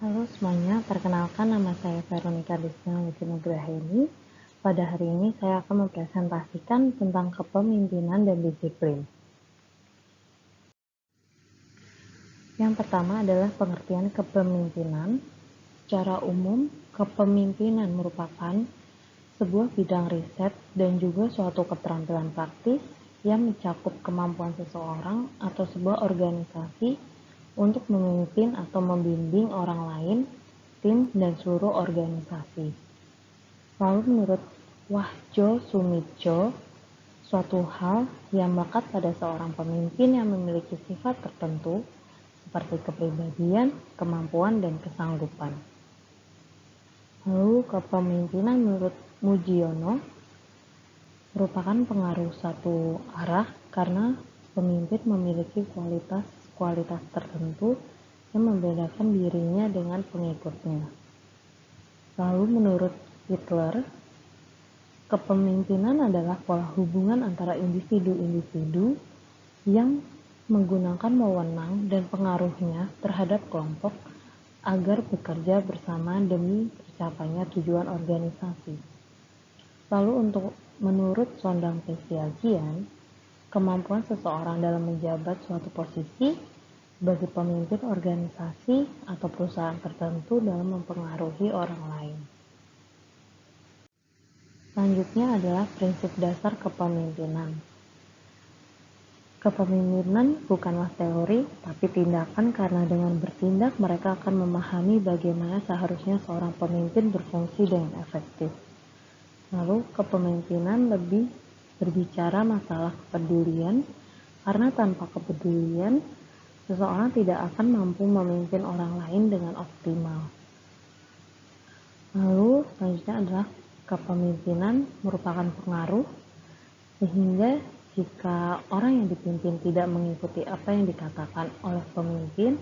Halo semuanya, perkenalkan nama saya Veronica Desna Nugrahaini. Pada hari ini saya akan mempresentasikan tentang kepemimpinan dan disiplin. Yang pertama adalah pengertian kepemimpinan. Secara umum, kepemimpinan merupakan sebuah bidang riset dan juga suatu keterampilan praktis yang mencakup kemampuan seseorang atau sebuah organisasi untuk memimpin atau membimbing orang lain, tim, dan seluruh organisasi. Lalu menurut Wahjo Sumitjo, suatu hal yang melekat pada seorang pemimpin yang memiliki sifat tertentu seperti kepribadian, kemampuan, dan kesanggupan. Lalu kepemimpinan menurut Mujiono merupakan pengaruh satu arah karena pemimpin memiliki kualitas tertentu yang membedakan dirinya dengan pengikutnya. Lalu menurut Hitler, kepemimpinan adalah pola hubungan antara individu-individu yang menggunakan wewenang dan pengaruhnya terhadap kelompok agar bekerja bersama demi tercapainya tujuan organisasi. Lalu menurut Sondang Pesiagian, kemampuan seseorang dalam menjabat suatu posisi bagi pemimpin organisasi atau perusahaan tertentu dalam mempengaruhi orang lain. Selanjutnya adalah prinsip dasar kepemimpinan. Kepemimpinan bukanlah teori, tapi tindakan karena dengan bertindak mereka akan memahami bagaimana seharusnya seorang pemimpin berfungsi dengan efektif. Lalu kepemimpinan lebih berbicara masalah kepedulian, karena tanpa kepedulian, seseorang tidak akan mampu memimpin orang lain dengan optimal. Lalu selanjutnya adalah kepemimpinan merupakan pengaruh, sehingga jika orang yang dipimpin tidak mengikuti apa yang dikatakan oleh pemimpin,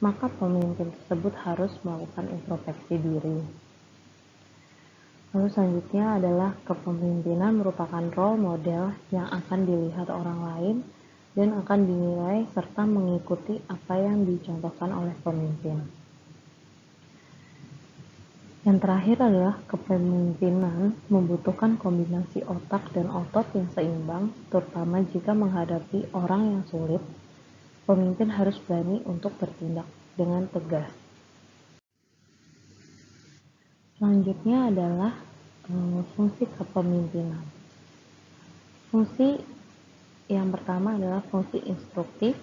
maka pemimpin tersebut harus melakukan introspeksi diri. Lalu selanjutnya adalah kepemimpinan merupakan role model yang akan dilihat orang lain dan akan dinilai serta mengikuti apa yang dicontohkan oleh pemimpin. Yang terakhir adalah kepemimpinan membutuhkan kombinasi otak dan otot yang seimbang, terutama jika menghadapi orang yang sulit. Pemimpin harus berani untuk bertindak dengan tegas. Selanjutnya adalah fungsi kepemimpinan. Fungsi yang pertama adalah fungsi instruktif,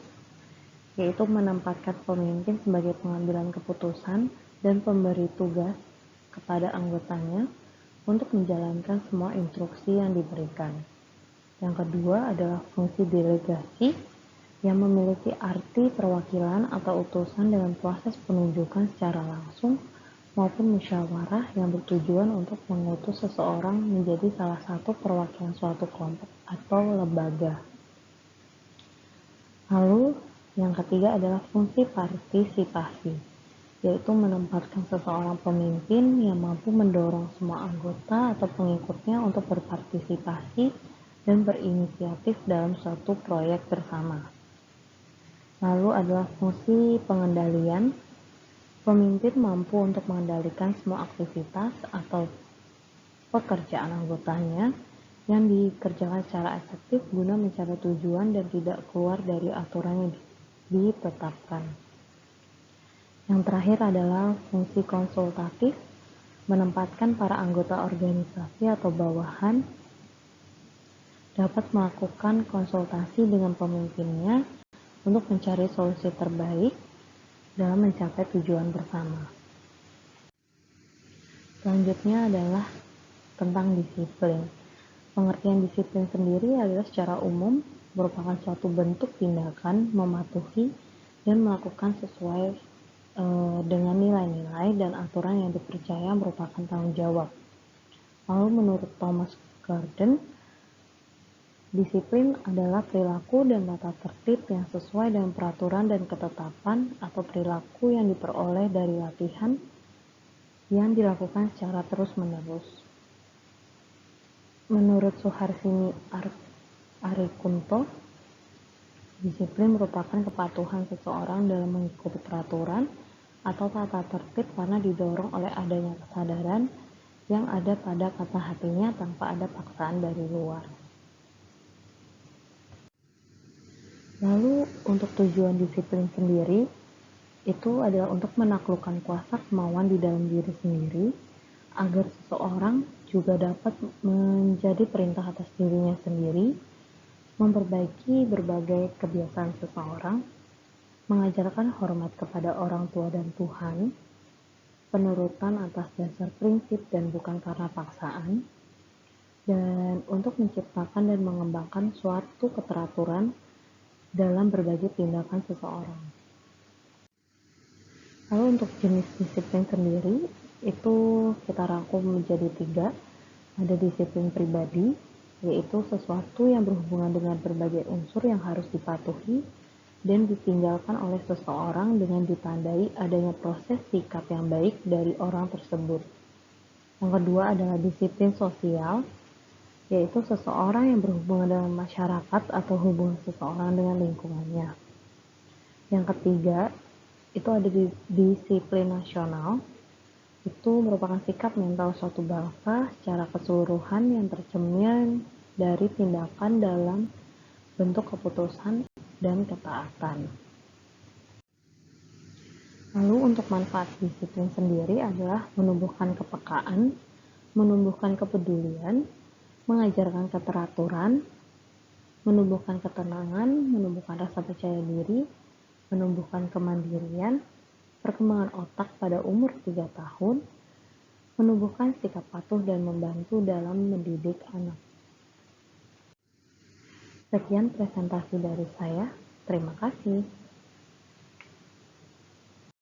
yaitu menempatkan pemimpin sebagai pengambilan keputusan dan pemberi tugas kepada anggotanya untuk menjalankan semua instruksi yang diberikan. Yang kedua adalah fungsi delegasi yang memiliki arti perwakilan atau utusan dalam proses penunjukan secara langsung maupun musyawarah yang bertujuan untuk mengutus seseorang menjadi salah satu perwakilan suatu kelompok atau lembaga. Lalu yang ketiga adalah fungsi partisipasi, yaitu menempatkan seseorang pemimpin yang mampu mendorong semua anggota atau pengikutnya untuk berpartisipasi dan berinisiatif dalam suatu proyek bersama. Lalu adalah fungsi pengendalian. Pemimpin mampu untuk mengendalikan semua aktivitas atau pekerjaan anggotanya yang dikerjakan secara efektif guna mencapai tujuan dan tidak keluar dari aturan yang ditetapkan. Yang terakhir adalah fungsi konsultatif, menempatkan para anggota organisasi atau bawahan dapat melakukan konsultasi dengan pemimpinnya untuk mencari solusi terbaik dalam mencapai tujuan bersama. Selanjutnya adalah tentang disiplin. Pengertian disiplin sendiri adalah secara umum merupakan suatu bentuk tindakan mematuhi dan melakukan sesuai dengan nilai-nilai dan aturan yang dipercaya merupakan tanggung jawab. Lalu menurut Thomas Garden, disiplin adalah perilaku dan tata tertib yang sesuai dengan peraturan dan ketetapan atau perilaku yang diperoleh dari latihan yang dilakukan secara terus-menerus. Menurut Suharsini Arikunto, disiplin merupakan kepatuhan seseorang dalam mengikuti peraturan, atau tata tertib karena didorong oleh adanya kesadaran yang ada pada kata hatinya tanpa ada paksaan dari luar. Lalu untuk tujuan disiplin sendiri, itu adalah untuk menaklukkan kuasa kemauan di dalam diri sendiri, agar seseorang juga dapat menjadi perintah atas dirinya sendiri, memperbaiki berbagai kebiasaan seseorang, mengajarkan hormat kepada orang tua dan Tuhan, penurutan atas dasar prinsip dan bukan karena paksaan, dan untuk menciptakan dan mengembangkan suatu keteraturan dalam berbagai tindakan seseorang. Lalu untuk jenis disiplin sendiri, itu kita rangkum menjadi 3. Ada disiplin pribadi, yaitu sesuatu yang berhubungan dengan berbagai unsur yang harus dipatuhi dan ditinggalkan oleh seseorang dengan ditandai adanya proses sikap yang baik dari orang tersebut. Yang kedua adalah disiplin sosial, yaitu seseorang yang berhubungan dengan masyarakat atau hubungan seseorang dengan lingkungannya. Yang ketiga, itu ada disiplin nasional, itu merupakan sikap mental suatu bangsa secara keseluruhan yang tercermin dari tindakan dalam bentuk keputusan dan ketaatan. Lalu untuk manfaat disiplin sendiri adalah menumbuhkan kepekaan, menumbuhkan kepedulian, mengajarkan keteraturan, menumbuhkan ketenangan, menumbuhkan rasa percaya diri, menumbuhkan kemandirian, perkembangan otak pada umur 3 tahun, menumbuhkan sikap patuh dan membantu dalam mendidik anak. Sekian presentasi dari saya. Terima kasih.